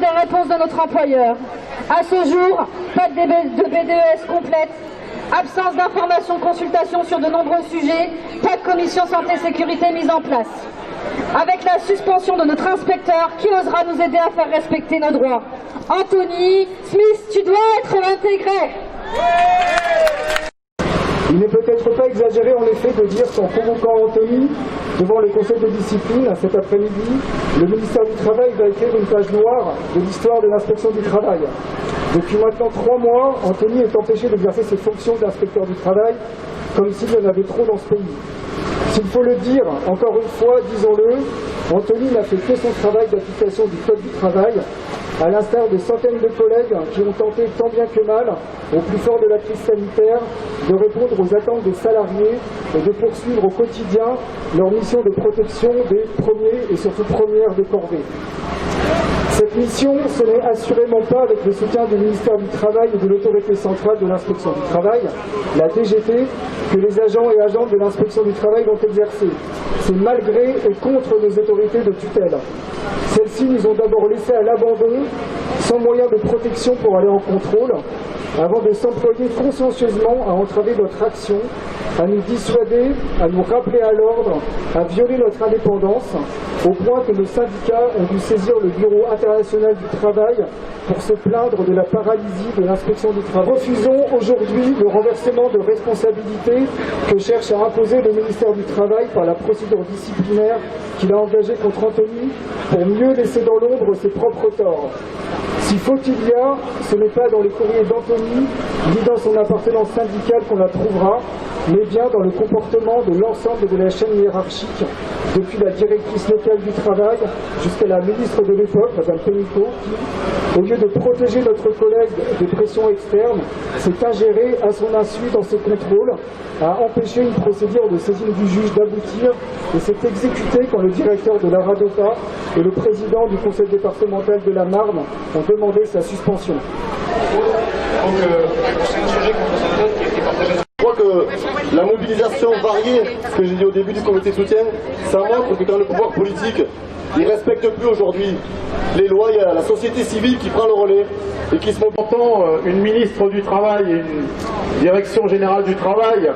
les réponses de notre employeur. À ce jour, pas de BDES complète, absence d'information, consultation sur de nombreux sujets, pas de commission santé-sécurité mise en place. Avec la suspension de notre inspecteur, qui osera nous aider à faire respecter nos droits? Anthony Smith, tu dois être intégré. Il n'est peut-être pas exagéré en effet de dire qu'en convoquant Anthony devant le conseil de discipline cet après-midi, le ministère du Travail va écrire une page noire de l'histoire de l'inspection du travail. Depuis maintenant 3 mois, Anthony est empêché d'exercer ses fonctions d'inspecteur du travail comme s'il y en avait trop dans ce pays. S'il faut le dire, encore une fois, disons-le, Anthony n'a fait que son travail d'application du Code du travail, à l'instar de centaines de collègues qui ont tenté tant bien que mal, au plus fort de la crise sanitaire, de répondre aux attentes des salariés et de poursuivre au quotidien leur mission de protection des premiers et surtout premières de corvée. Cette mission, ce n'est assurément pas avec le soutien du ministère du Travail et de l'autorité centrale de l'inspection du travail, la DGT, que les agents et agentes de l'inspection du travail l'ont exercée. C'est malgré et contre nos autorités de tutelle. Celles-ci nous ont d'abord laissés à l'abandon, sans moyen de protection pour aller en contrôle, avant de s'employer consciencieusement à entraver notre action, à nous dissuader, à nous rappeler à l'ordre, à violer notre indépendance, au point que nos syndicats ont dû saisir le Bureau international du travail pour se plaindre de la paralysie de l'inspection du travail. Refusons aujourd'hui le renversement de responsabilité que cherche à imposer le ministère du Travail par la procédure disciplinaire qu'il a engagée contre Anthony pour mieux laisser dans l'ombre ses propres torts. Si faute il y a, ce n'est pas dans les courriers d'Anthony, ni dans son appartenance syndicale qu'on la trouvera, mais bien dans le comportement de l'ensemble de la chaîne hiérarchique, depuis la directrice locale du travail jusqu'à la ministre de l'époque, Mme Pénicaud, qui, au lieu de protéger notre collègue des pressions externes, s'est ingérée à son insu dans ses contrôles, a empêché une procédure de saisine du juge d'aboutir et s'est exécutée quand le directeur de la RADOTA et le président du conseil départemental de la Marne ont demandé sa suspension. Je crois que la mobilisation variée, ce que j'ai dit au début du comité de soutien, ça montre que dans le pouvoir politique, il ne respecte plus aujourd'hui les lois. Il y a la société civile qui prend le relais et qui se mobilise. Une ministre du Travail et une direction générale du travail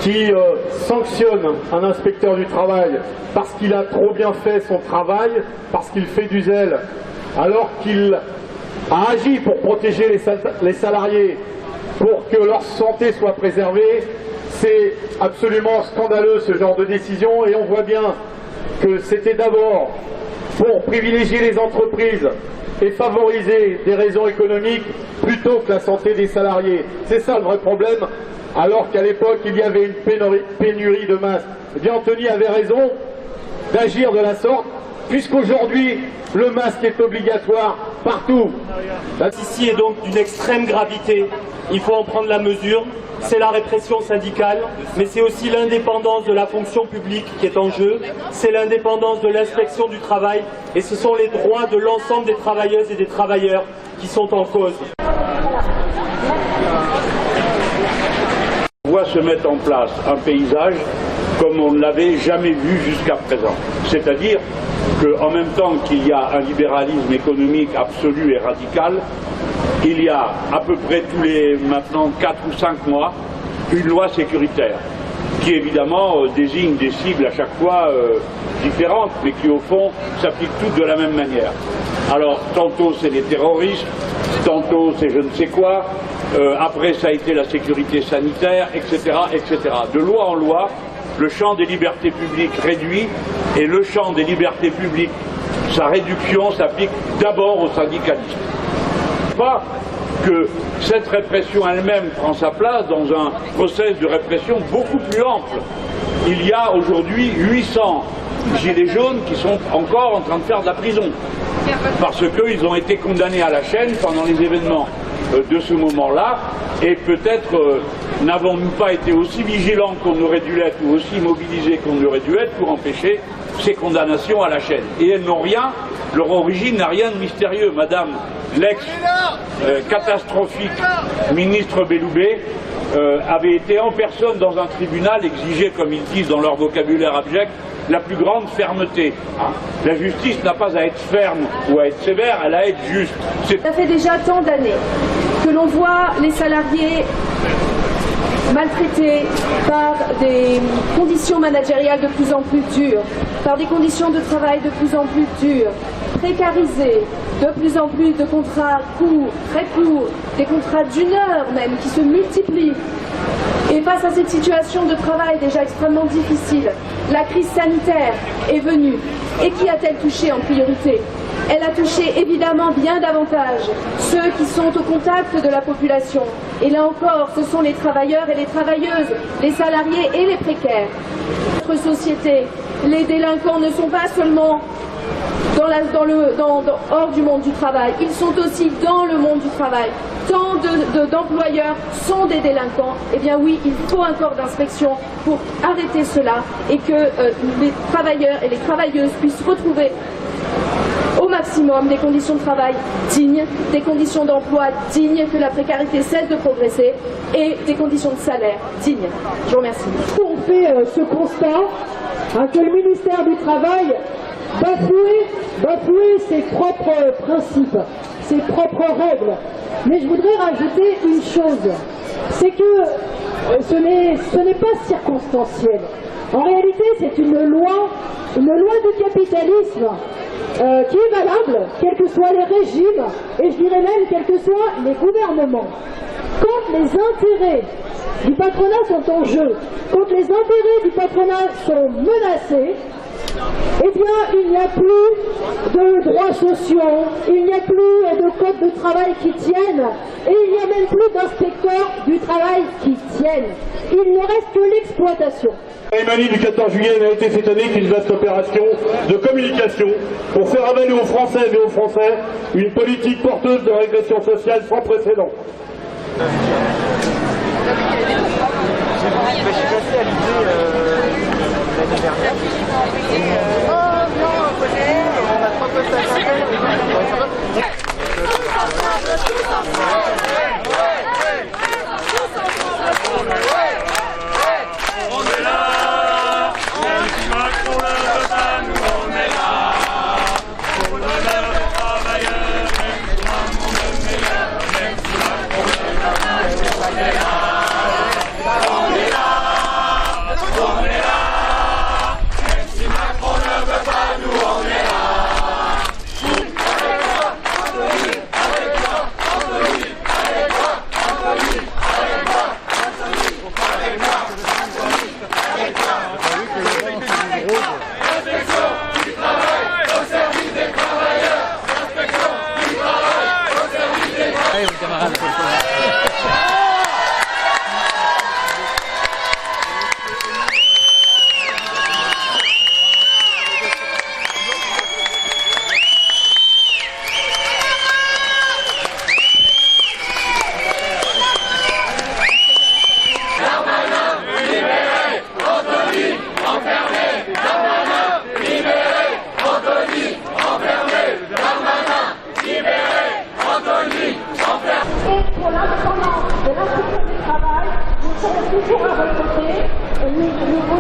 qui sanctionne un inspecteur du travail parce qu'il a trop bien fait son travail, parce qu'il fait du zèle, alors qu'il a agi pour protéger les salariés, pour que leur santé soit préservée. C'est absolument scandaleux ce genre de décision, et on voit bien que c'était d'abord pour privilégier les entreprises et favoriser des raisons économiques plutôt que la santé des salariés. C'est ça le vrai problème, alors qu'à l'époque il y avait une pénurie de masques. Eh bien Anthony avait raison d'agir de la sorte, puisqu'aujourd'hui le masque est obligatoire partout. Ici est donc d'une extrême gravité, il faut en prendre la mesure. C'est la répression syndicale, mais c'est aussi l'indépendance de la fonction publique qui est en jeu, c'est l'indépendance de l'inspection du travail, et ce sont les droits de l'ensemble des travailleuses et des travailleurs qui sont en cause. On voit se mettre en place un paysage comme on ne l'avait jamais vu jusqu'à présent. C'est-à-dire qu'en même temps qu'il y a un libéralisme économique absolu et radical, il y a à peu près tous les maintenant 4 ou 5 mois une loi sécuritaire qui évidemment désigne des cibles à chaque fois différentes, mais qui au fond s'appliquent toutes de la même manière. Alors tantôt c'est les terroristes, tantôt c'est je ne sais quoi, après ça a été la sécurité sanitaire, etc., etc. De loi en loi, le champ des libertés publiques réduit, et le champ des libertés publiques, sa réduction s'applique d'abord aux syndicalistes. Pas que cette répression elle-même prend sa place dans un processus de répression beaucoup plus ample. Il y a aujourd'hui 800 gilets jaunes qui sont encore en train de faire de la prison parce qu'ils ont été condamnés à la chaîne pendant les événements de ce moment-là, et peut-être n'avons-nous pas été aussi vigilants qu'on aurait dû l'être ou aussi mobilisés qu'on aurait dû être pour empêcher ces condamnations à la chaîne. Et elles n'ont rien, leur origine n'a rien de mystérieux. Madame l'ex-catastrophique ministre Belloubet avait été en personne dans un tribunal, exiger, comme ils disent dans leur vocabulaire abject, la plus grande fermeté. La justice n'a pas à être ferme ou à être sévère, elle a à être juste. Ça fait déjà tant d'années que l'on voit les salariés maltraités par des conditions managériales de plus en plus dures, par des conditions de travail de plus en plus dures, précarisés, de plus en plus de contrats courts, très courts, des contrats d'une heure même qui se multiplient. Et face à cette situation de travail déjà extrêmement difficile, la crise sanitaire est venue. Et qui a-t-elle touché en priorité? Elle a touché évidemment bien davantage ceux qui sont au contact de la population. Et là encore, ce sont les travailleurs et les travailleuses, les salariés et les précaires. Dans notre société, les délinquants ne sont pas seulement hors du monde du travail, ils sont aussi dans le monde du travail. Tant d'employeurs sont des délinquants, eh bien oui, il faut un corps d'inspection pour arrêter cela et que les travailleurs et les travailleuses puissent retrouver au maximum des conditions de travail dignes, des conditions d'emploi dignes, que la précarité cesse de progresser et des conditions de salaire dignes. Je vous remercie. On fait ce constat que le ministère du Travail bafouait ses propres principes, ses propres règles. Mais je voudrais rajouter une chose, c'est que ce n'est pas circonstanciel. En réalité, c'est une loi du capitalisme qui est valable, quels que soient les régimes, et je dirais même quels que soient les gouvernements. Quand les intérêts du patronat sont en jeu, quand les intérêts du patronat sont menacés, eh bien, il n'y a plus de droits sociaux, il n'y a plus de code de travail qui tiennent, et il n'y a même plus d'inspecteurs du travail qui tiennent. Il ne reste que l'exploitation. Mali du 14 juillet n'a été cette année qu'une vaste opération de communication pour faire avaler aux Françaises et aux Français une politique porteuse de régression sociale sans précédent. Je suis resté à l'idée l'année dernière. On a 3 postes à faire. On est là, même si Macron ne veut pas, nous on est là. Pour l'honneur des travailleurs, même si Macron le meilleur, même si Macron ne veut pas, nous on est là. On est là, on est là, même si Macron ne veut pas, nous on est là. Pour l'indépendance de l'inspection du travail, nous sommes toujours à votre côté.